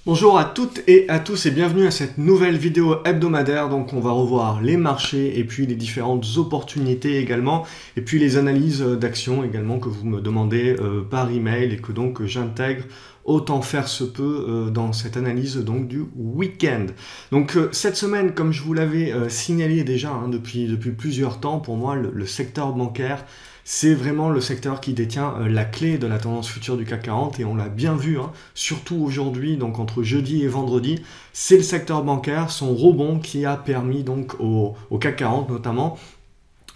Bonjour à toutes et à tous et bienvenue à cette nouvelle vidéo hebdomadaire. Donc on va revoir les marchés et puis les différentes opportunités également et puis les analyses d'actions également que vous me demandez par email et que donc j'intègre autant faire se peut dans cette analyse donc du week-end. Donc cette semaine, comme je vous l'avais signalé déjà depuis plusieurs temps, pour moi le secteur bancaire c'est vraiment le secteur qui détient la clé de la tendance future du CAC 40 et on l'a bien vu, surtout aujourd'hui, donc entre jeudi et vendredi, c'est le secteur bancaire, son rebond qui a permis donc au CAC 40 notamment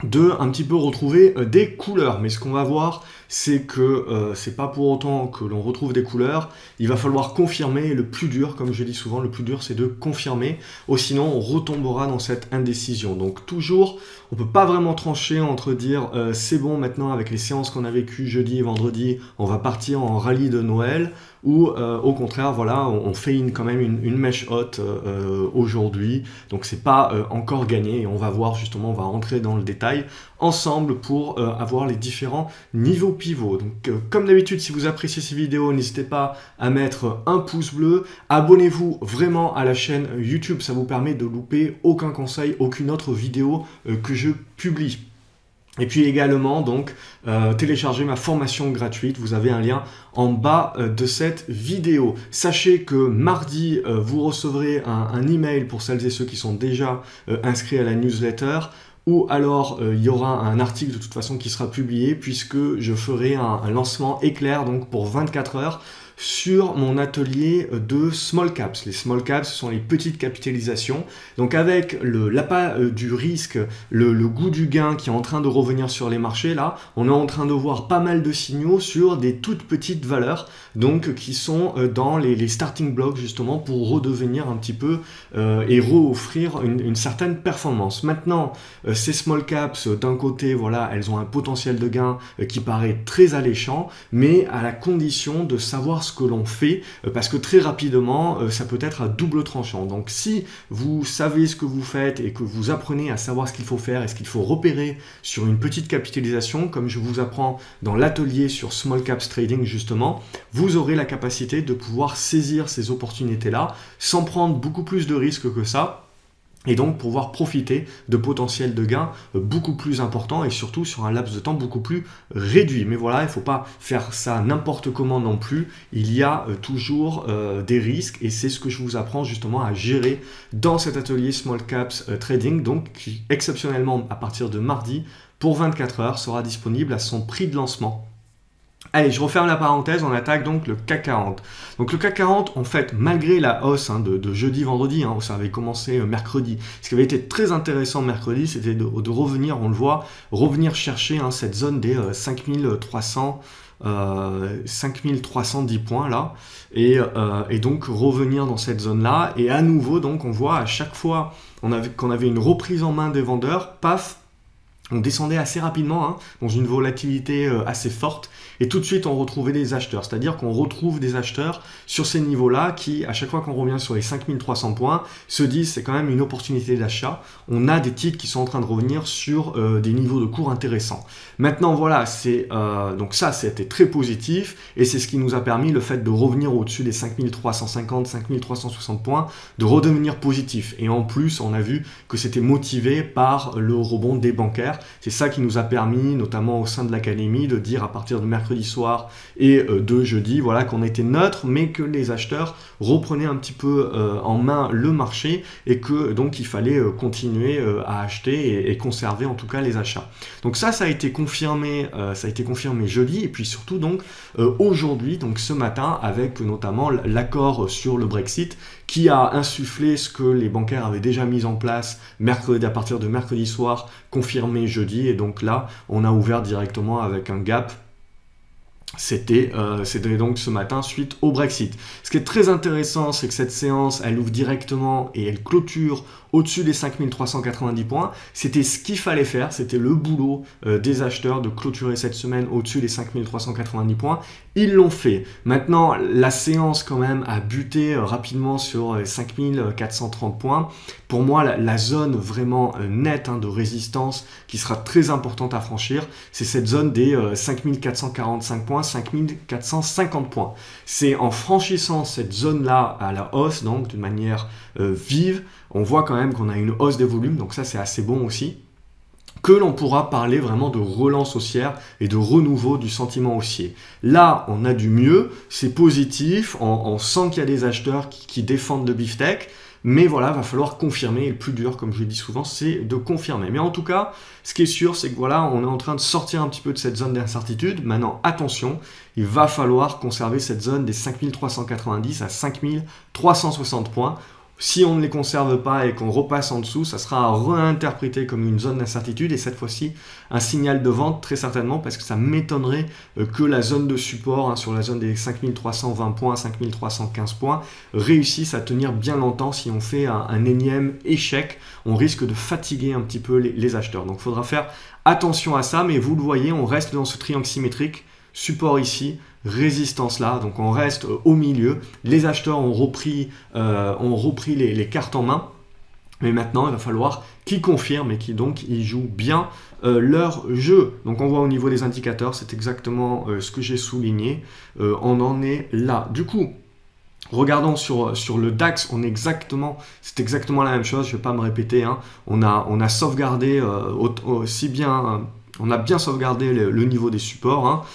de un petit peu retrouver des couleurs. Mais ce qu'on va voir, c'est que c'est pas pour autant que l'on retrouve des couleurs, il va falloir confirmer. Le plus dur, comme je dis souvent, le plus dur c'est de confirmer, ou sinon on retombera dans cette indécision. Donc toujours, on peut pas vraiment trancher entre dire c'est bon maintenant avec les séances qu'on a vécues jeudi et vendredi, on va partir en rallye de Noël, ou au contraire, voilà, on fait quand même une mèche haute aujourd'hui, donc c'est pas encore gagné, et on va voir justement, on va rentrer dans le détail ensemble pour avoir les différents niveaux pivots. Donc comme d'habitude, si vous appréciez ces vidéos, n'hésitez pas à mettre un pouce bleu, abonnez-vous vraiment à la chaîne YouTube, ça vous permet de louper aucun conseil, aucune autre vidéo que je publie. Et puis également, donc, télécharger ma formation gratuite. Vous avez un lien en bas de cette vidéo. Sachez que mardi, vous recevrez un email pour celles et ceux qui sont déjà inscrits à la newsletter. Ou alors, il y aura un article de toute façon qui sera publié puisque je ferai un lancement éclair donc pour 24 heures sur mon atelier de small caps. Les small caps, ce sont les petites capitalisations. Donc avec l'appât du risque, le goût du gain qui est en train de revenir sur les marchés, là, on est en train de voir pas mal de signaux sur des toutes petites valeurs, donc qui sont dans les starting blocks justement pour redevenir un petit peu et re-offrir une certaine performance. Maintenant, ces small caps, d'un côté, voilà, elles ont un potentiel de gain qui paraît très alléchant, mais à la condition de savoir ce que l'on fait, parce que très rapidement, ça peut être à double tranchant. Donc si vous savez ce que vous faites et que vous apprenez à savoir ce qu'il faut faire et ce qu'il faut repérer sur une petite capitalisation, comme je vous apprends dans l'atelier sur Small Caps Trading justement, vous aurez la capacité de pouvoir saisir ces opportunités-là sans prendre beaucoup plus de risques que ça, et donc pouvoir profiter de potentiels de gains beaucoup plus importants et surtout sur un laps de temps beaucoup plus réduit. Mais voilà, il ne faut pas faire ça n'importe comment non plus. Il y a toujours des risques et c'est ce que je vous apprends justement à gérer dans cet atelier Small Caps Trading, donc qui exceptionnellement à partir de mardi pour 24 heures sera disponible à son prix de lancement. Allez, je referme la parenthèse, on attaque donc le CAC 40. Donc le CAC 40, en fait, malgré la hausse de jeudi-vendredi, ça avait commencé mercredi, ce qui avait été très intéressant mercredi, c'était de revenir, on le voit, revenir chercher cette zone des 5310 points là, et donc revenir dans cette zone-là, et à nouveau, donc on voit à chaque fois qu'on avait une reprise en main des vendeurs, paf, on descendait assez rapidement, dans une volatilité assez forte, et tout de suite on retrouvait des acheteurs, c'est-à-dire qu'on retrouve des acheteurs sur ces niveaux-là qui, à chaque fois qu'on revient sur les 5300 points, se disent c'est quand même une opportunité d'achat. On a des titres qui sont en train de revenir sur des niveaux de cours intéressants. Maintenant voilà, donc ça c'était très positif, et c'est ce qui nous a permis le fait de revenir au-dessus des 5350, 5360 points, de redevenir positif. Et en plus, on a vu que c'était motivé par le rebond des bancaires. C'est ça qui nous a permis, notamment au sein de l'académie, de dire à partir de mercredi soir et de jeudi, voilà, qu'on était neutre, mais que les acheteurs reprenaient un petit peu en main le marché et que donc il fallait continuer à acheter et conserver en tout cas les achats. Donc ça a été confirmé, jeudi, et puis surtout donc aujourd'hui, donc ce matin, avec notamment l'accord sur le Brexit qui a insufflé ce que les bancaires avaient déjà mis en place à partir de mercredi soir, confirmé jeudi, et donc là on a ouvert directement avec un gap. C'était donc ce matin suite au Brexit. Ce qui est très intéressant, c'est que cette séance, elle ouvre directement et elle clôture au-dessus des 5390 points. C'était ce qu'il fallait faire, c'était le boulot des acheteurs de clôturer cette semaine au-dessus des 5390 points. Ils l'ont fait. Maintenant, la séance quand même a buté rapidement sur 5430 points. Pour moi, la zone vraiment nette de résistance qui sera très importante à franchir, c'est cette zone des 5445 points, 5450 points. C'est en franchissant cette zone-là à la hausse, donc d'une manière vive, on voit quand même qu'on a une hausse des volumes, donc ça c'est assez bon aussi, que l'on pourra parler vraiment de relance haussière et de renouveau du sentiment haussier. Là, on a du mieux, c'est positif, on sent qu'il y a des acheteurs qui défendent le beefsteak, mais voilà, va falloir confirmer, et le plus dur, comme je le dis souvent, c'est de confirmer. Mais en tout cas, ce qui est sûr, c'est que voilà, on est en train de sortir un petit peu de cette zone d'incertitude. Maintenant, attention, il va falloir conserver cette zone des 5390 à 5360 points. Si on ne les conserve pas et qu'on repasse en dessous, ça sera à réinterpréter comme une zone d'incertitude et cette fois-ci un signal de vente très certainement parce que ça m'étonnerait que la zone de support sur la zone des 5320 points, 5315 points réussisse à tenir bien longtemps. Si on fait un énième échec, on risque de fatiguer un petit peu les acheteurs. Donc il faudra faire attention à ça, mais vous le voyez, on reste dans ce triangle symétrique, support ici, résistance là, donc on reste au milieu. Les acheteurs ont repris les cartes en main, mais maintenant il va falloir qu'ils confirment et qu'ils jouent bien leur jeu. Donc on voit au niveau des indicateurs, c'est exactement ce que j'ai souligné, on en est là. Du coup, regardons sur le DAX, c'est exactement la même chose, je ne vais pas me répéter, on a sauvegardé aussi bien... On a bien sauvegardé le niveau des supports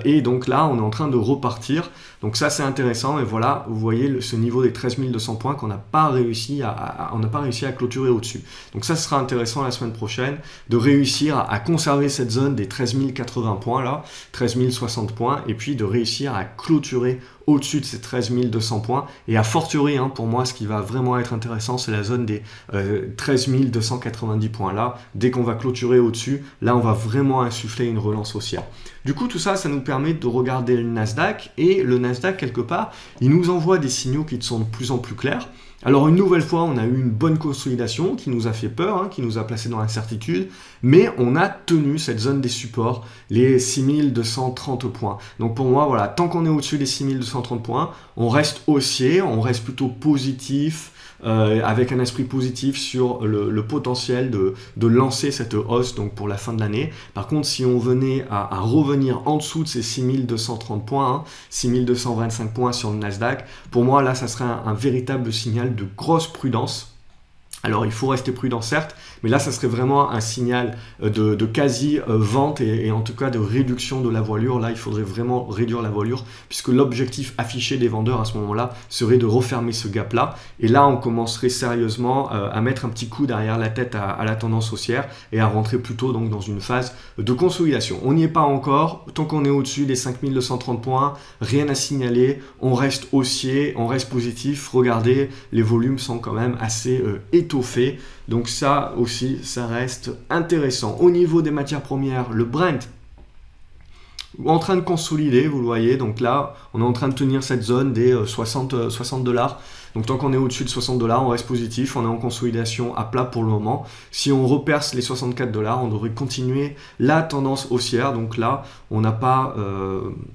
et donc là on est en train de repartir, donc ça c'est intéressant. Et voilà, vous voyez ce niveau des 13 200 points qu'on n'a pas réussi à clôturer au-dessus. Donc ça sera intéressant la semaine prochaine de réussir à conserver cette zone des 13 080 points là, 13 060 points, et puis de réussir à clôturer au-dessus de ces 13 200 points. Et à fortiori, pour moi, ce qui va vraiment être intéressant, c'est la zone des 13 290 points là. Dès qu'on va clôturer au-dessus, là, on va vraiment insuffler une relance haussière. Du coup, tout ça, ça nous permet de regarder le Nasdaq. Et le Nasdaq, quelque part, il nous envoie des signaux qui sont de plus en plus clairs. Alors une nouvelle fois, on a eu une bonne consolidation qui nous a fait peur, qui nous a placé dans l'incertitude, mais on a tenu cette zone des supports, les 6230 points. Donc pour moi, voilà, tant qu'on est au-dessus des 6230 points, on reste haussier, on reste plutôt positif, avec un esprit positif sur le potentiel de lancer cette hausse donc pour la fin de l'année. Par contre, si on venait à revenir en dessous de ces 6230 points, 6225 points sur le Nasdaq, pour moi là ça serait un véritable signal de grosse prudence. Alors il faut rester prudent certes, mais là ça serait vraiment un signal de quasi-vente et en tout cas de réduction de la voilure. Là il faudrait vraiment réduire la voilure puisque l'objectif affiché des vendeurs à ce moment-là serait de refermer ce gap-là. Et là on commencerait sérieusement à mettre un petit coup derrière la tête à la tendance haussière et à rentrer plutôt donc dans une phase de consolidation. On n'y est pas encore, tant qu'on est au-dessus des 5230 points, rien à signaler, on reste haussier, on reste positif. Regardez, les volumes sont quand même assez étoffés. Donc ça aussi, ça reste intéressant. Au niveau des matières premières, le Brent en train de consolider, vous le voyez. Donc là, on est en train de tenir cette zone des 60 $. Donc tant qu'on est au-dessus de 60 $, on reste positif, on est en consolidation à plat pour le moment. Si on reperce les 64 $, on devrait continuer la tendance haussière. Donc là, on n'a pas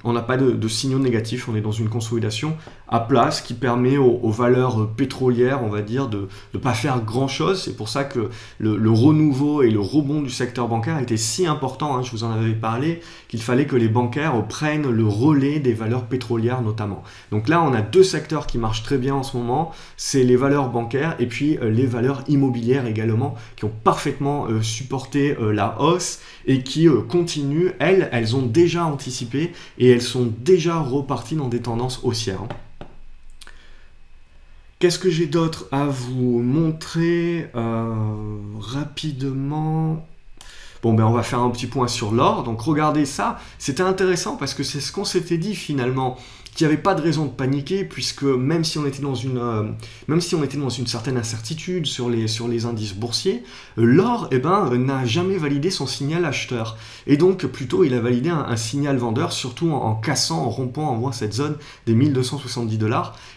de signaux négatifs, on est dans une consolidation à plat, ce qui permet aux valeurs pétrolières, on va dire, de ne pas faire grand-chose. C'est pour ça que le renouveau et le rebond du secteur bancaire était si important, je vous en avais parlé, qu'il fallait que les bancaires prennent le relais des valeurs pétrolières notamment. Donc là, on a deux secteurs qui marchent très bien en ce moment, c'est les valeurs bancaires et puis les valeurs immobilières également, qui ont parfaitement supporté la hausse et qui continuent. Elles ont déjà anticipé et elles sont déjà reparties dans des tendances haussières. Qu'est-ce que j'ai d'autre à vous montrer rapidement? Bon, ben on va faire un petit point sur l'or. Donc regardez ça, c'était intéressant parce que c'est ce qu'on s'était dit finalement, qu'il n'y avait pas de raison de paniquer, puisque même si on était dans une certaine incertitude sur les indices boursiers, l'or n'a jamais validé son signal acheteur. Et donc plutôt il a validé un signal vendeur, surtout en cassant, en rompant en moins cette zone des 1270 $.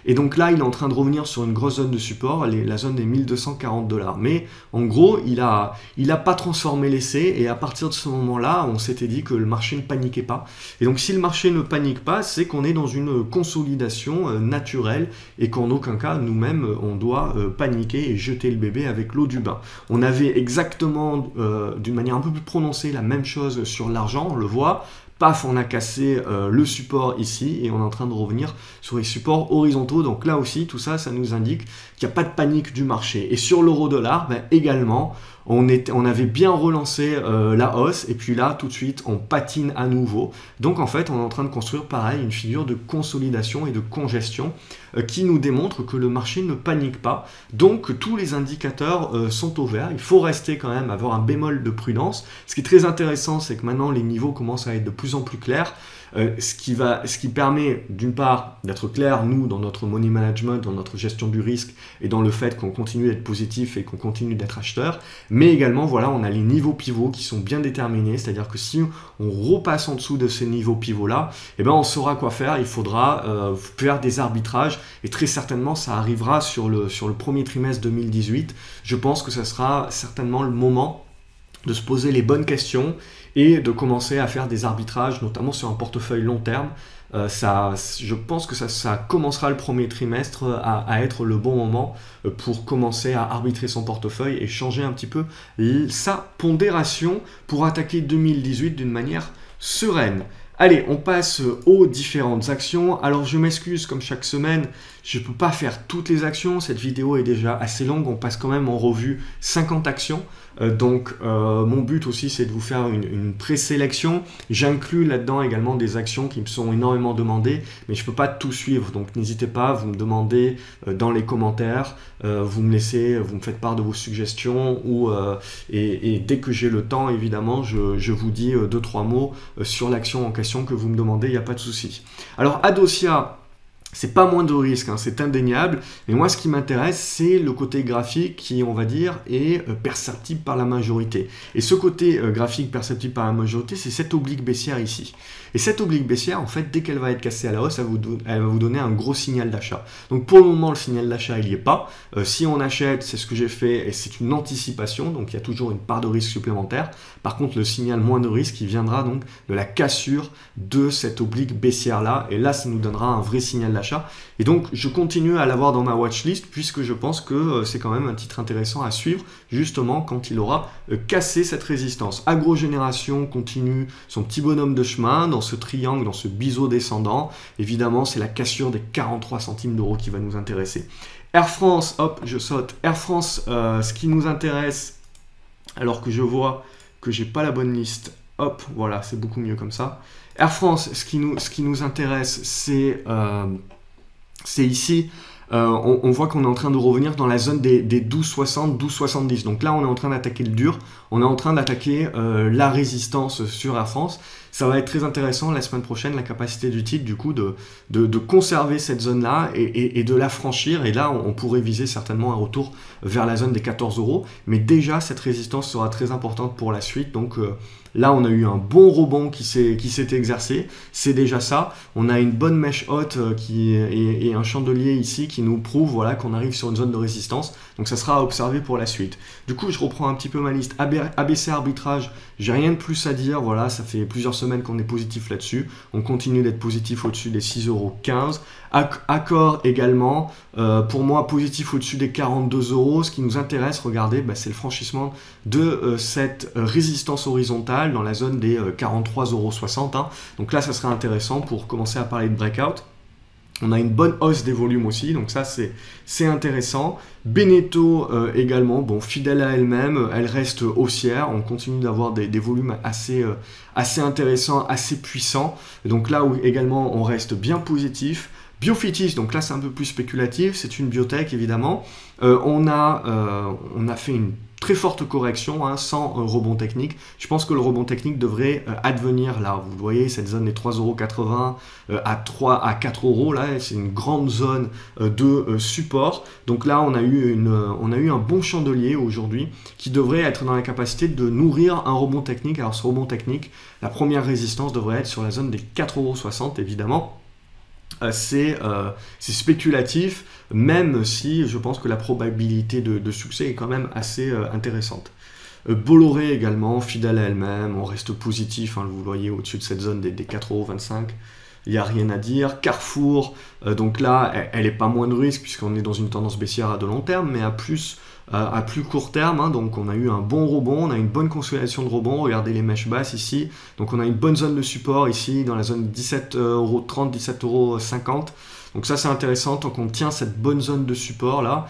Et donc là il est en train de revenir sur une grosse zone de support, la zone des 1240 $. Mais en gros il a pas transformé l'essai, et à partir de ce moment-là on s'était dit que le marché ne paniquait pas. Et donc si le marché ne panique pas, c'est qu'on est dans une consolidation naturelle, et qu'en aucun cas nous-mêmes on doit paniquer et jeter le bébé avec l'eau du bain. On avait exactement d'une manière un peu plus prononcée la même chose sur l'argent, on le voit. Paf, on a cassé le support ici et on est en train de revenir sur les supports horizontaux. Donc là aussi, tout ça, ça nous indique qu'il n'y a pas de panique du marché. Et sur l'euro-dollar, également, on avait bien relancé la hausse, et puis là, tout de suite, on patine à nouveau. Donc en fait, on est en train de construire, pareil, une figure de consolidation et de congestion qui nous démontre que le marché ne panique pas. Donc tous les indicateurs sont au vert. Il faut rester quand même, avoir un bémol de prudence. Ce qui est très intéressant, c'est que maintenant, les niveaux commencent à être de plus en plus clairs. Ce qui permet d'une part d'être clair, nous, dans notre money management, dans notre gestion du risque, et dans le fait qu'on continue d'être positif et qu'on continue d'être acheteur, mais également, voilà, on a les niveaux pivots qui sont bien déterminés, c'est-à-dire que si on repasse en dessous de ces niveaux pivots-là, on saura quoi faire. Il faudra faire des arbitrages, et très certainement, ça arrivera sur le premier trimestre 2018. Je pense que ça sera certainement le moment de se poser les bonnes questions et de commencer à faire des arbitrages, notamment sur un portefeuille long terme. Je pense que ça commencera le premier trimestre à être le bon moment pour commencer à arbitrer son portefeuille et changer un petit peu sa pondération pour attaquer 2018 d'une manière sereine. Allez, on passe aux différentes actions. Alors je m'excuse, comme chaque semaine, je ne peux pas faire toutes les actions. Cette vidéo est déjà assez longue, on passe quand même en revue 50 actions. Donc mon but aussi, c'est de vous faire une présélection. J'inclus là-dedans également des actions qui me sont énormément demandées, mais je ne peux pas tout suivre. Donc n'hésitez pas, vous me demandez dans les commentaires, vous me faites part de vos suggestions, et dès que j'ai le temps, évidemment, je vous dis 2-3 mots sur l'action en question que vous me demandez, il n'y a pas de souci. Alors Adosia, c'est pas moins de risque, hein, c'est indéniable. Mais moi, ce qui m'intéresse, c'est le côté graphique qui, on va dire, est perceptible par la majorité. Et ce côté graphique perceptible par la majorité, c'est cette oblique baissière ici. Et cette oblique baissière, en fait, dès qu'elle va être cassée à la hausse, elle va vous donner un gros signal d'achat. Donc pour le moment, le signal d'achat, il n'y est pas. Si on achète, c'est ce que j'ai fait, et c'est une anticipation, donc il y a toujours une part de risque supplémentaire. Par contre, le signal moins de risque, il viendra donc de la cassure de cette oblique baissière-là. Et là, ça nous donnera un vrai signal d'achat. Et donc, je continue à l'avoir dans ma watchlist, puisque je pense que c'est quand même un titre intéressant à suivre, justement, quand il aura cassé cette résistance. Agrogénération continue son petit bonhomme de chemin, dans ce triangle, dans ce biseau descendant. Évidemment, c'est la cassure des 43 centimes d'euros qui va nous intéresser. Air France, hop, je saute. Air France, ce qui nous intéresse, alors que je vois que j'ai pas la bonne liste, hop, voilà, c'est beaucoup mieux comme ça. Air France, ce qui nous intéresse, c'est ici. On voit qu'on est en train de revenir dans la zone des 12,60, 12,70. Donc là, on est en train d'attaquer le dur. On est en train d'attaquer la résistance sur Air France. Ça va être très intéressant la semaine prochaine, la capacité du titre, du coup, de conserver cette zone-là et de la franchir. Et là, on pourrait viser certainement un retour vers la zone des 14 euros. Mais déjà, cette résistance sera très importante pour la suite. Donc là, on a eu un bon rebond qui s'est exercé. C'est déjà ça. On a une bonne mèche haute et un chandelier ici qui nous prouve, voilà, qu'on arrive sur une zone de résistance. Donc ça sera à observer pour la suite. Du coup, je reprends un petit peu ma liste. ABC arbitrage, j'ai rien de plus à dire. Voilà, ça fait plusieurs semaines qu'on est positif là-dessus. On continue d'être positif au-dessus des 6,15 €. Accor également, pour moi, positif au-dessus des 42 €. Ce qui nous intéresse, regardez, c'est le franchissement de cette résistance horizontale dans la zone des 43,60 €. Hein. Donc là, ça serait intéressant pour commencer à parler de breakout. On a une bonne hausse des volumes aussi, donc ça c'est intéressant. Beneteau également, bon, fidèle à elle-même, elle reste haussière, on continue d'avoir des volumes assez intéressants, assez puissants. Donc là où également on reste bien positif. Biofitis, donc là c'est un peu plus spéculatif, c'est une biotech évidemment. On a fait une très forte correction, hein, sans rebond technique. Je pense que le rebond technique devrait advenir là. Vous voyez, cette zone des 3,80 € à 4 €, là, c'est une grande zone de support. Donc là, on a eu un bon chandelier aujourd'hui qui devrait être dans la capacité de nourrir un rebond technique. Alors ce rebond technique, la première résistance devrait être sur la zone des 4,60 € évidemment. C'est spéculatif, même si je pense que la probabilité de succès est quand même assez intéressante. Bolloré également, fidèle à elle-même, on reste positif, hein, vous le voyez au-dessus de cette zone des 4,25 €. Il n'y a rien à dire. Carrefour, donc là, elle n'est pas moins de risque puisqu'on est dans une tendance baissière à de long terme, mais à plus court terme, hein, donc on a eu un bon rebond, on a une bonne consolidation de rebond, regardez les mèches basses ici, donc on a une bonne zone de support ici dans la zone 17,30 €, 17,50 €, donc ça c'est intéressant, tant qu'on tient cette bonne zone de support là,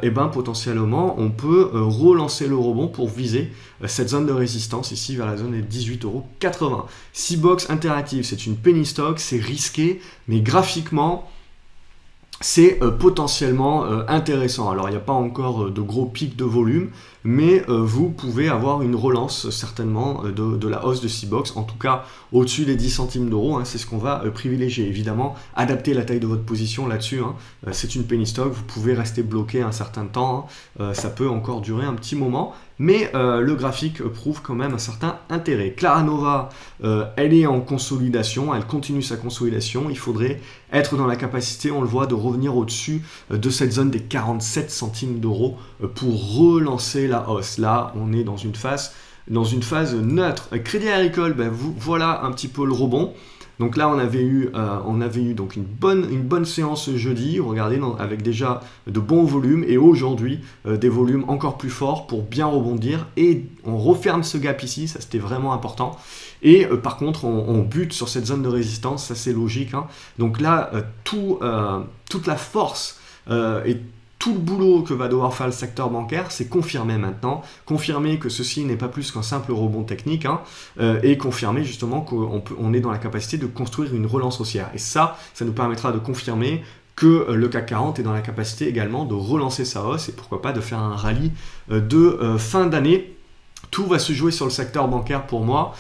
et ben potentiellement on peut relancer le rebond pour viser cette zone de résistance ici vers la zone des 18,80 €. C-Box Interactive, c'est une penny stock, c'est risqué, mais graphiquement, c'est potentiellement intéressant. Alors, il n'y a pas encore de gros pics de volume, mais vous pouvez avoir une relance certainement de la hausse de C-Box, en tout cas au-dessus des 10 centimes d'euros, hein, c'est ce qu'on va privilégier. Évidemment, adaptez la taille de votre position là-dessus, hein, c'est une penny stock, vous pouvez rester bloqué un certain temps, hein, ça peut encore durer un petit moment, mais le graphique prouve quand même un certain intérêt. Claranova, elle est en consolidation, elle continue sa consolidation, il faudrait être dans la capacité, on le voit, de revenir au-dessus de cette zone des 47 centimes d'euros pour relancer la hausse. Là, on est dans une phase neutre. Crédit Agricole, ben, voilà un petit peu le rebond. Donc là, on avait eu donc une bonne séance jeudi, regardez, avec déjà de bons volumes, et aujourd'hui, des volumes encore plus forts pour bien rebondir, et on referme ce gap ici, ça c'était vraiment important, et par contre, on bute sur cette zone de résistance, ça c'est logique, hein. Donc là, toute la force et tout le boulot que va devoir faire le secteur bancaire, c'est confirmer maintenant, confirmer que ceci n'est pas plus qu'un simple rebond technique, hein, et confirmer justement qu'on est dans la capacité de construire une relance haussière. Et ça nous permettra de confirmer que le CAC 40 est dans la capacité également de relancer sa hausse et pourquoi pas de faire un rallye de fin d'année. Tout va se jouer sur le secteur bancaire pour moi.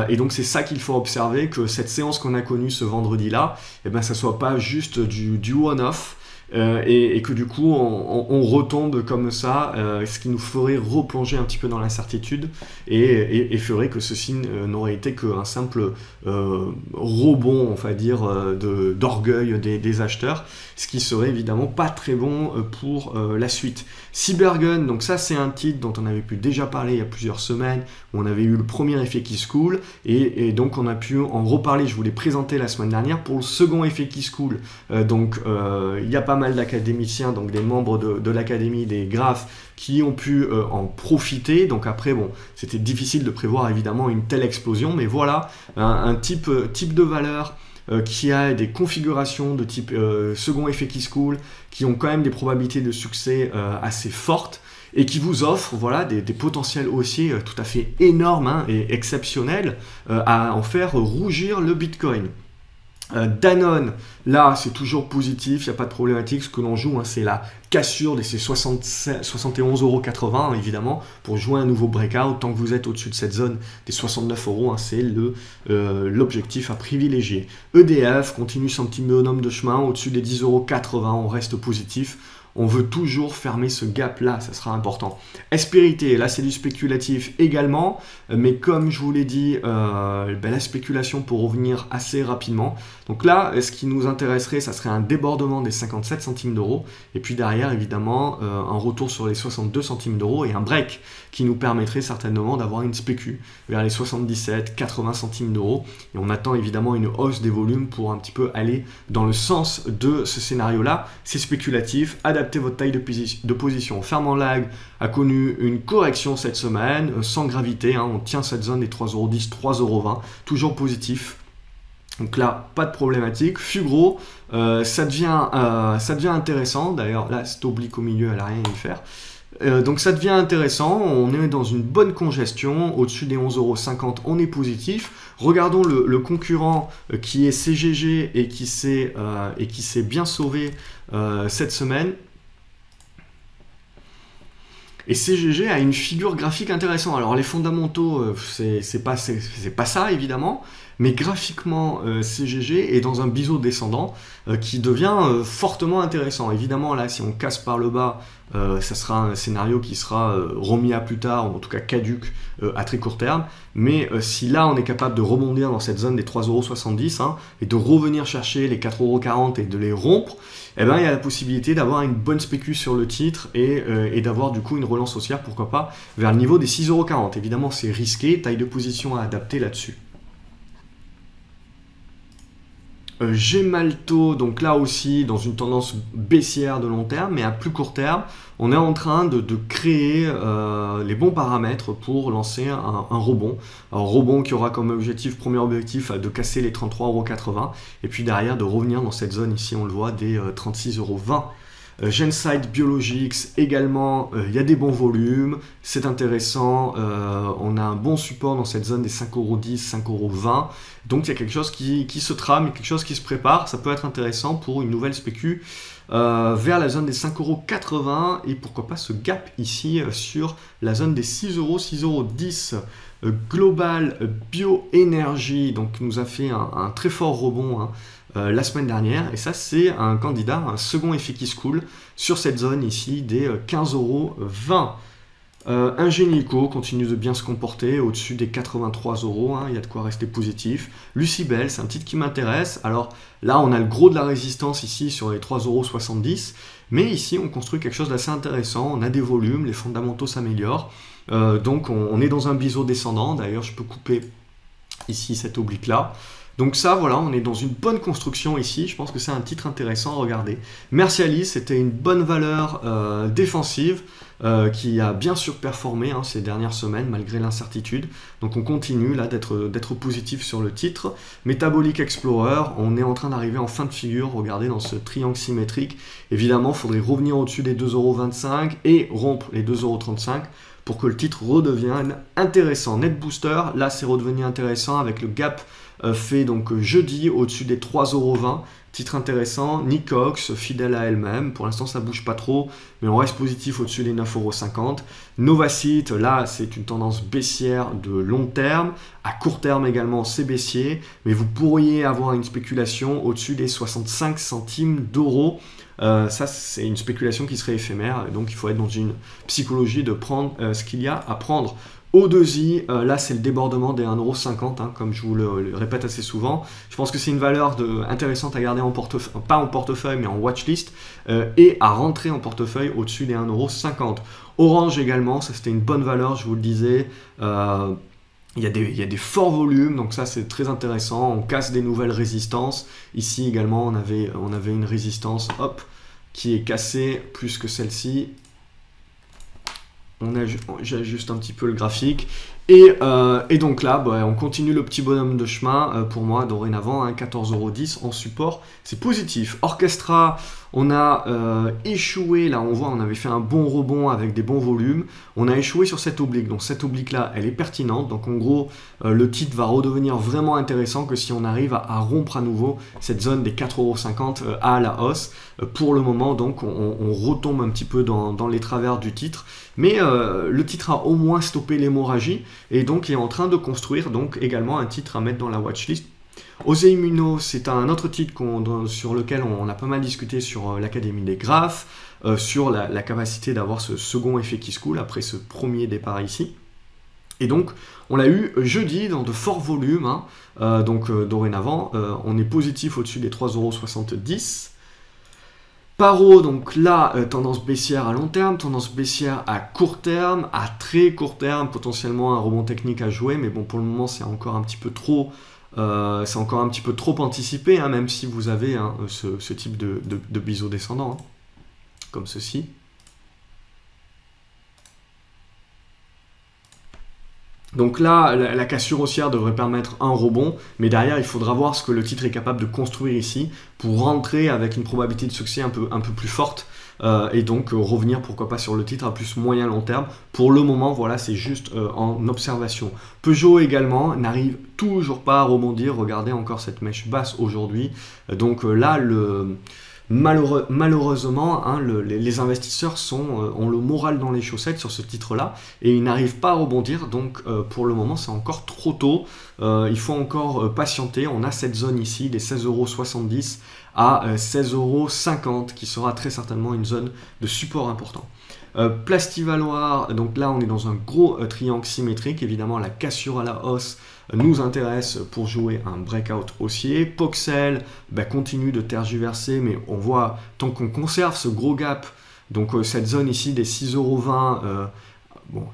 Et donc c'est ça qu'il faut observer, que cette séance qu'on a connue ce vendredi-là, eh ben, ça ne soit pas juste du one-off, et que du coup on retombe comme ça, ce qui nous ferait replonger un petit peu dans l'incertitude et ferait que ceci n'aurait été qu'un simple rebond, on va dire, d'orgueil des acheteurs, ce qui serait évidemment pas très bon pour la suite. Cybergun, donc ça c'est un titre dont on avait pu déjà parler il y a plusieurs semaines, où on avait eu le premier effet qui se coule, et donc on a pu en reparler, je vous l'ai présenté la semaine dernière, pour le second effet qui se coule. Donc il y a pas mal d'académiciens, donc des membres de l'académie des graphes, qui ont pu en profiter. Donc après, bon, c'était difficile de prévoir évidemment une telle explosion, mais voilà un type de valeur qui a des configurations de type second effet qui se coule, qui ont quand même des probabilités de succès assez fortes, et qui vous offre, voilà, des potentiels haussiers tout à fait énormes, hein, et exceptionnels, à en faire rougir le Bitcoin. Danone, là c'est toujours positif, il n'y a pas de problématique. Ce que l'on joue, hein, c'est la cassure de ces 71,80 €, évidemment, pour jouer un nouveau breakout. Tant que vous êtes au-dessus de cette zone des 69 €, hein, c'est l'objectif à privilégier. EDF continue son petit bonhomme de chemin au-dessus des 10,80 €, on reste positif. On veut toujours fermer ce gap-là, ça sera important. Espérité, là c'est du spéculatif également, mais comme je vous l'ai dit, la spéculation peut revenir assez rapidement. Donc là, ce qui nous intéresserait, ça serait un débordement des 57 centimes d'euros, et puis derrière, évidemment, un retour sur les 62 centimes d'euros et un break qui nous permettrait certainement d'avoir une spécu vers les 77, 80 centimes d'euros. Et on attend évidemment une hausse des volumes pour un petit peu aller dans le sens de ce scénario-là. C'est spéculatif, adaptez votre taille de position. Fermant lag a connu une correction cette semaine, sans gravité, hein, on tient cette zone des 3,10 €, 3,20 €, toujours positif. Donc là, pas de problématique. Fugro, ça devient intéressant. D'ailleurs, là, cette oblique au milieu, elle n'a rien à y faire. Donc ça devient intéressant, on est dans une bonne congestion, au-dessus des 11,50 €, on est positif. Regardons le concurrent qui est CGG et qui s'est bien sauvé cette semaine. Et CGG a une figure graphique intéressante. Alors les fondamentaux, c'est pas ça évidemment, mais graphiquement, CGG est dans un biseau descendant qui devient fortement intéressant. Évidemment, là, si on casse par le bas, ça sera un scénario qui sera remis à plus tard, ou en tout cas caduc à très court terme. Mais si là, on est capable de rebondir dans cette zone des 3,70 € hein, et de revenir chercher les 4,40 € et de les rompre, eh ben, il y a la possibilité d'avoir une bonne spécu sur le titre et d'avoir du coup une relance haussière, pourquoi pas, vers le niveau des 6,40 €. Évidemment, c'est risqué, taille de position à adapter là-dessus. Gemalto, donc là aussi dans une tendance baissière de long terme, mais à plus court terme, on est en train de créer les bons paramètres pour lancer un rebond. Un rebond qui aura comme premier objectif de casser les 33,80 € et puis derrière de revenir dans cette zone ici, on le voit, des 36,20 €. Gencyte Biologics également, il y a des bons volumes, c'est intéressant, on a un bon support dans cette zone des 5,10 €, 5,20 €, donc il y a quelque chose qui se trame, quelque chose qui se prépare, ça peut être intéressant pour une nouvelle spécu vers la zone des 5,80 € et pourquoi pas ce gap ici sur la zone des 6 €, 6,10 €. Global Bioénergie donc nous a fait un très fort rebond hein, la semaine dernière, et ça c'est un candidat, un second effet qui se coule sur cette zone ici des 15,20 €. Ingenico continue de bien se comporter au-dessus des 83 €, hein, il y a de quoi rester positif. Lucibel, c'est un titre qui m'intéresse. Alors là, on a le gros de la résistance ici sur les 3,70 €, mais ici on construit quelque chose d'assez intéressant, on a des volumes, les fondamentaux s'améliorent. Donc on est dans un biseau descendant, d'ailleurs je peux couper ici cette oblique là. Donc ça, voilà, on est dans une bonne construction ici, je pense que c'est un titre intéressant à regarder. Mercialys, c'était une bonne valeur défensive qui a bien surperformé hein, ces dernières semaines malgré l'incertitude. Donc on continue là d'être positif sur le titre. Metabolic Explorer, on est en train d'arriver en fin de figure, regardez dans ce triangle symétrique. Évidemment, il faudrait revenir au-dessus des 2,25 € et rompre les 2,35 € pour que le titre redevienne intéressant. Net Booster, là c'est redevenu intéressant avec le gap fait donc jeudi au-dessus des 3,20 €. Titre intéressant. Nicox, fidèle à elle-même. Pour l'instant, ça bouge pas trop, mais on reste positif au-dessus des 9,50 €. Novacite, là, c'est une tendance baissière de long terme. À court terme également, c'est baissier, mais vous pourriez avoir une spéculation au-dessus des 65 centimes d'euros. Ça, c'est une spéculation qui serait éphémère, donc il faut être dans une psychologie de prendre ce qu'il y a à prendre. O2i, là c'est le débordement des 1,50 €, hein, comme je vous le répète assez souvent. Je pense que c'est une valeur intéressante à garder en portefeuille, pas en portefeuille mais en watchlist, et à rentrer en portefeuille au-dessus des 1,50 €. Orange également, ça c'était une bonne valeur, je vous le disais. Il y a des forts volumes, donc ça c'est très intéressant. On casse des nouvelles résistances. Ici également, on avait une résistance, hop, qui est cassée plus que celle-ci. J'ajuste un petit peu le graphique. Et donc là, bah, on continue le petit bonhomme de chemin pour moi dorénavant, hein, 14,10 € en support, c'est positif. Orchestra, on a échoué, là on voit, on avait fait un bon rebond avec des bons volumes, on a échoué sur cette oblique, donc cette oblique là, elle est pertinente, donc en gros, le titre va redevenir vraiment intéressant que si on arrive à rompre à nouveau cette zone des 4,50 € à la hausse. Pour le moment, donc, on retombe un petit peu dans les travers du titre, mais le titre a au moins stoppé l'hémorragie, et donc il est en train de construire donc également un titre à mettre dans la watchlist. Ose Immuno, c'est un autre titre sur lequel on a pas mal discuté sur l'Académie des Graphes, sur la capacité d'avoir ce second effet qui se coule après ce premier départ ici. Et donc, on l'a eu jeudi dans de forts volumes, hein, donc dorénavant, on est positif au-dessus des 3,70 €. Paro, donc là, tendance baissière à long terme, tendance baissière à court terme, à très court terme, potentiellement un rebond technique à jouer, mais bon, pour le moment, c'est encore un petit peu trop anticipé, hein, même si vous avez hein, ce type de biseau descendant, hein, comme ceci. Donc là, la cassure haussière devrait permettre un rebond, mais derrière, il faudra voir ce que le titre est capable de construire ici pour rentrer avec une probabilité de succès un peu plus forte et donc revenir, pourquoi pas, sur le titre à plus moyen long terme. Pour le moment, voilà, c'est juste en observation. Peugeot également n'arrive toujours pas à rebondir. Regardez encore cette mèche basse aujourd'hui. Donc là, Malheureusement, hein, les investisseurs ont le moral dans les chaussettes sur ce titre-là et ils n'arrivent pas à rebondir. Donc pour le moment, c'est encore trop tôt. Il faut encore patienter. On a cette zone ici, des 16,70 € à 16,50 € qui sera très certainement une zone de support important. Plastivaloir, donc là on est dans un gros triangle symétrique, évidemment la cassure à la hausse nous intéresse pour jouer un breakout haussier. Poxel continue de tergiverser, mais on voit tant qu'on conserve ce gros gap, donc cette zone ici des 6,20 €, bon,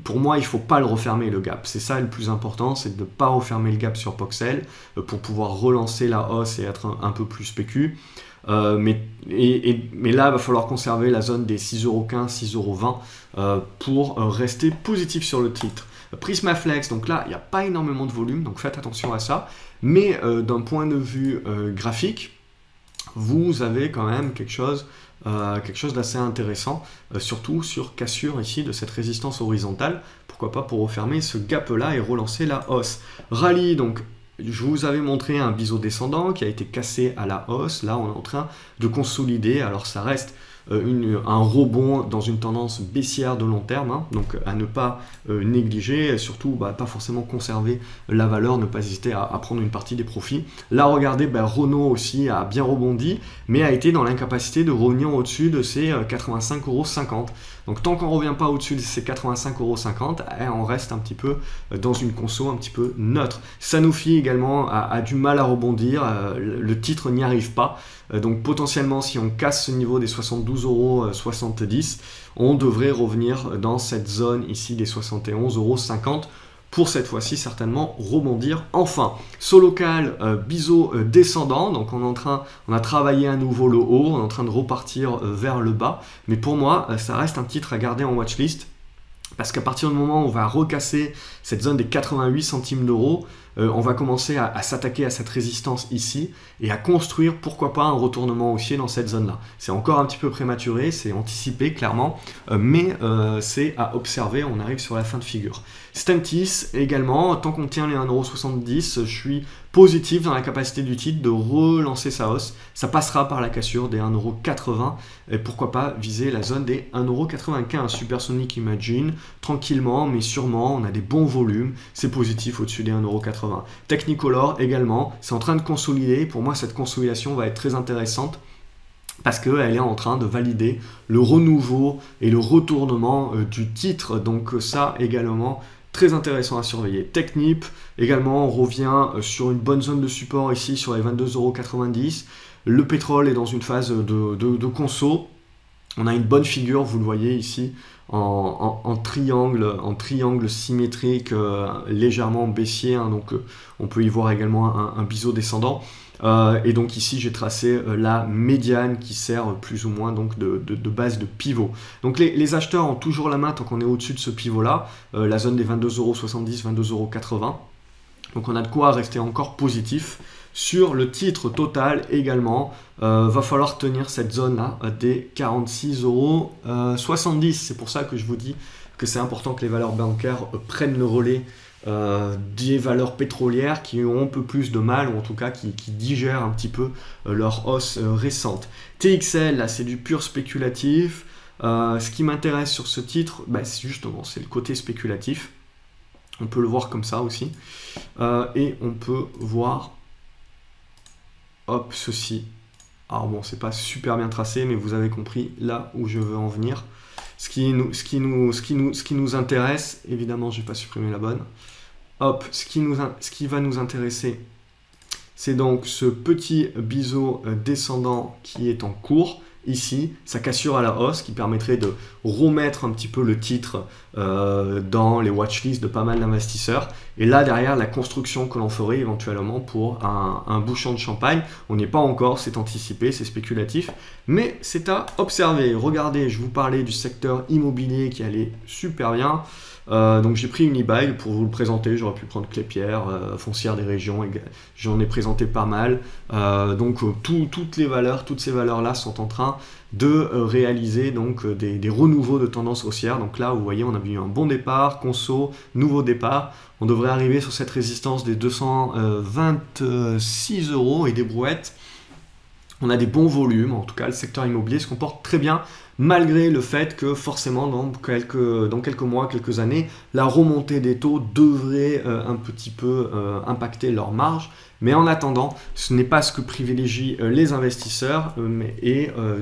pour moi il ne faut pas le refermer le gap, c'est ça le plus important, c'est de ne pas refermer le gap sur Poxel pour pouvoir relancer la hausse et être un peu plus spécu. Mais là, il va falloir conserver la zone des 6,15 €, 6,20 € pour rester positif sur le titre. Prismaflex, donc là, il n'y a pas énormément de volume, donc faites attention à ça. Mais d'un point de vue graphique, vous avez quand même quelque chose d'assez intéressant, surtout sur cassure ici de cette résistance horizontale. Pourquoi pas pour refermer ce gap-là et relancer la hausse. Rallye, donc je vous avais montré un biseau descendant qui a été cassé à la hausse. Là, on est en train de consolider. Alors, ça reste un rebond dans une tendance baissière de long terme, hein, donc à ne pas négliger, et surtout pas forcément conserver la valeur, ne pas hésiter à prendre une partie des profits. Là, regardez, Renault aussi a bien rebondi, mais a été dans l'incapacité de revenir au-dessus de ces 85,50 €. Donc tant qu'on ne revient pas au-dessus de ces 85,50 €, on reste un petit peu dans une conso un petit peu neutre. Sanofi également a du mal à rebondir, le titre n'y arrive pas. Donc potentiellement, si on casse ce niveau des 72,70 €, on devrait revenir dans cette zone ici des 71,50 € pour cette fois-ci certainement rebondir enfin. Solocal, biseau descendant, donc on a travaillé à nouveau le haut, on est en train de repartir vers le bas, mais pour moi, ça reste un titre à garder en watchlist. Parce qu'à partir du moment où on va recasser cette zone des 88 centimes d'euros, on va commencer à s'attaquer à cette résistance ici et à construire, pourquoi pas, un retournement haussier dans cette zone-là. C'est encore un petit peu prématuré, c'est anticipé clairement, mais c'est à observer, on arrive sur la fin de figure. Stentis également, tant qu'on tient les 1,70 €, je suis positif dans la capacité du titre de relancer sa hausse. Ça passera par la cassure des 1,80 € et pourquoi pas viser la zone des 1,95 €. Supersonic Imagine, tranquillement mais sûrement, on a des bons volumes, c'est positif au-dessus des 1,80 €. Technicolor également, c'est en train de consolider. Pour moi, cette consolidation va être très intéressante parce qu'elle est en train de valider le renouveau et le retournement du titre. Donc ça également, très intéressant à surveiller. Technip, également, on revient sur une bonne zone de support ici, sur les 22,90 €. Le pétrole est dans une phase de conso. On a une bonne figure, vous le voyez ici, en triangle symétrique, légèrement baissier. Hein, donc on peut y voir également un biseau descendant. Et donc ici j'ai tracé la médiane qui sert plus ou moins donc de base de pivot. Donc les acheteurs ont toujours la main tant qu'on est au-dessus de ce pivot là, la zone des 22,70 €, 22,80 €. Donc on a de quoi rester encore positif. Sur le titre total également, va falloir tenir cette zone là des 46,70 €. C'est pour ça que je vous dis que c'est important que les valeurs bancaires prennent le relais des valeurs pétrolières qui ont un peu plus de mal, ou en tout cas qui digèrent un petit peu leur hausse récente. TXL, là c'est du pur spéculatif. Ce qui m'intéresse sur ce titre, justement c'est le côté spéculatif. On peut le voir comme ça aussi. Et on peut voir, hop, ceci. Alors bon, c'est pas super bien tracé, mais vous avez compris là où je veux en venir. Ce qui nous intéresse, évidemment, je n'ai pas supprimé la bonne. Hop, ce qui va nous intéresser, c'est donc ce petit biseau descendant qui est en cours. Ici, sa cassure à la hausse qui permettrait de remettre un petit peu le titre dans les watchlists de pas mal d'investisseurs. Et là, derrière, la construction que l'on ferait éventuellement pour un bouchon de champagne. On n'y est pas encore, c'est anticipé, c'est spéculatif, mais c'est à observer. Regardez, je vous parlais du secteur immobilier qui allait super bien. Donc j'ai pris une e-buy pour vous le présenter. J'aurais pu prendre Clépierre, Foncière des Régions, j'en ai présenté pas mal. Donc toutes ces valeurs là sont en train de réaliser donc des renouveaux de tendance haussière. Donc là vous voyez, on a eu un bon départ, conso, nouveau départ. On devrait arriver sur cette résistance des 226 € et des brouettes. On a des bons volumes, en tout cas le secteur immobilier se comporte très bien, malgré le fait que forcément dans quelques mois, quelques années, la remontée des taux devrait un petit peu impacter leur marge. Mais en attendant, ce n'est pas ce que privilégient les investisseurs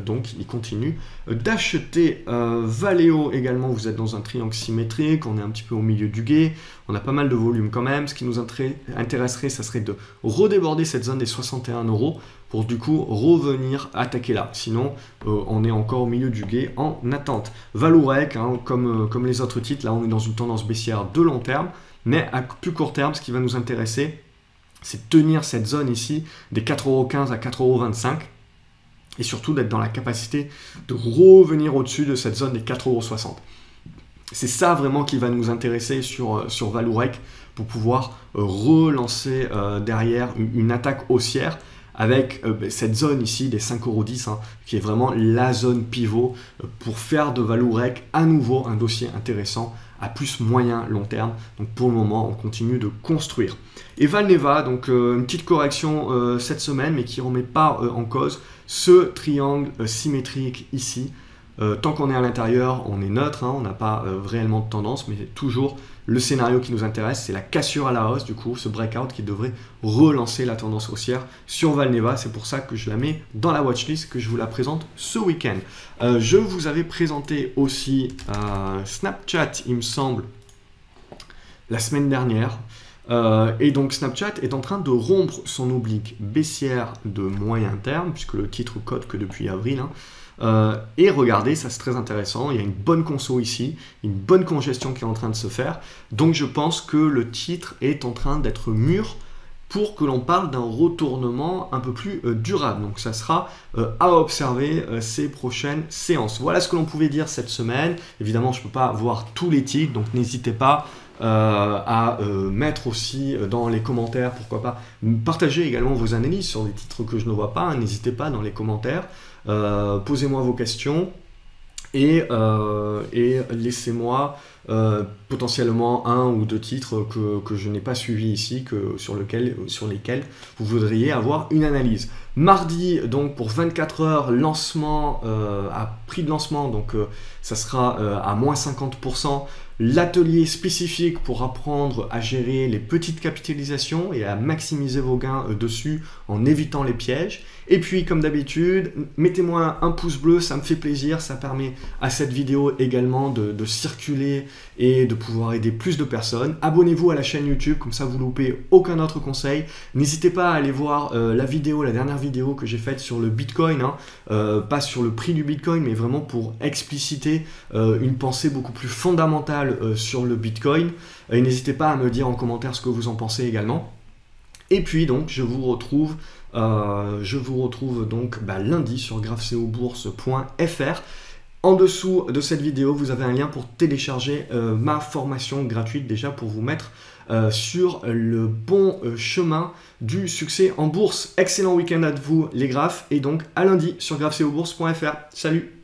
donc ils continuent d'acheter. Valeo également, vous êtes dans un triangle symétrique, on est un petit peu au milieu du gué, on a pas mal de volume quand même. Ce qui nous intéresserait, ça serait de redéborder cette zone des 61 € pour du coup revenir attaquer là. Sinon, on est encore au milieu du gué en attente. Valourec, hein, comme les autres titres, là on est dans une tendance baissière de long terme, mais à plus court terme, ce qui va nous intéresser, c'est de tenir cette zone ici des 4,15 € à 4,25 € et surtout d'être dans la capacité de revenir au-dessus de cette zone des 4,60 €. C'est ça vraiment qui va nous intéresser sur Valourec pour pouvoir relancer derrière une attaque haussière avec cette zone ici des 5,10 €, hein, qui est vraiment la zone pivot pour faire de Valourec à nouveau un dossier intéressant à plus moyen long terme. Donc pour le moment, on continue de construire. Et Valneva, donc une petite correction cette semaine, mais qui ne remet pas en cause ce triangle symétrique ici. Tant qu'on est à l'intérieur, on est neutre, hein, on n'a pas réellement de tendance, mais toujours le scénario qui nous intéresse, c'est la cassure à la hausse, du coup, ce breakout qui devrait relancer la tendance haussière sur Valneva. C'est pour ça que je la mets dans la watchlist, que je vous la présente ce week-end. Je vous avais présenté aussi Snapchat, il me semble, la semaine dernière. Et donc Snapchat est en train de rompre son oblique baissière de moyen terme, puisque le titre cote que depuis avril, hein. Et regardez, ça c'est très intéressant, il y a une bonne conso ici, une bonne congestion qui est en train de se faire, donc je pense que le titre est en train d'être mûr pour que l'on parle d'un retournement un peu plus durable. Donc ça sera à observer ces prochaines séances. Voilà ce que l'on pouvait dire cette semaine. Évidemment, je ne peux pas voir tous les titres, donc n'hésitez pas à mettre aussi dans les commentaires, pourquoi pas, partager également vos analyses sur des titres que je ne vois pas, hein. N'hésitez pas dans les commentaires, posez-moi vos questions et laissez-moi potentiellement un ou deux titres que je n'ai pas suivis ici, sur lesquels vous voudriez avoir une analyse. Mardi, donc pour 24 heures, lancement à prix de lancement, donc ça sera à moins 50%. L'atelier spécifique pour apprendre à gérer les petites capitalisations et à maximiser vos gains dessus en évitant les pièges. Et puis comme d'habitude, mettez-moi un pouce bleu, ça me fait plaisir, ça permet à cette vidéo également de circuler et de pouvoir aider plus de personnes. Abonnez-vous à la chaîne YouTube, comme ça vous loupez aucun autre conseil. N'hésitez pas à aller voir la dernière vidéo que j'ai faite sur le Bitcoin, hein, pas sur le prix du Bitcoin, mais vraiment pour expliciter une pensée beaucoup plus fondamentale sur le Bitcoin. Et n'hésitez pas à me dire en commentaire ce que vous en pensez également. Et puis donc je vous retrouve donc lundi sur graphcobourse.fr. En dessous de cette vidéo, vous avez un lien pour télécharger ma formation gratuite déjà pour vous mettre sur le bon chemin du succès en bourse. Excellent week-end à vous les graphes et donc à lundi sur graphcobourse.fr. Salut!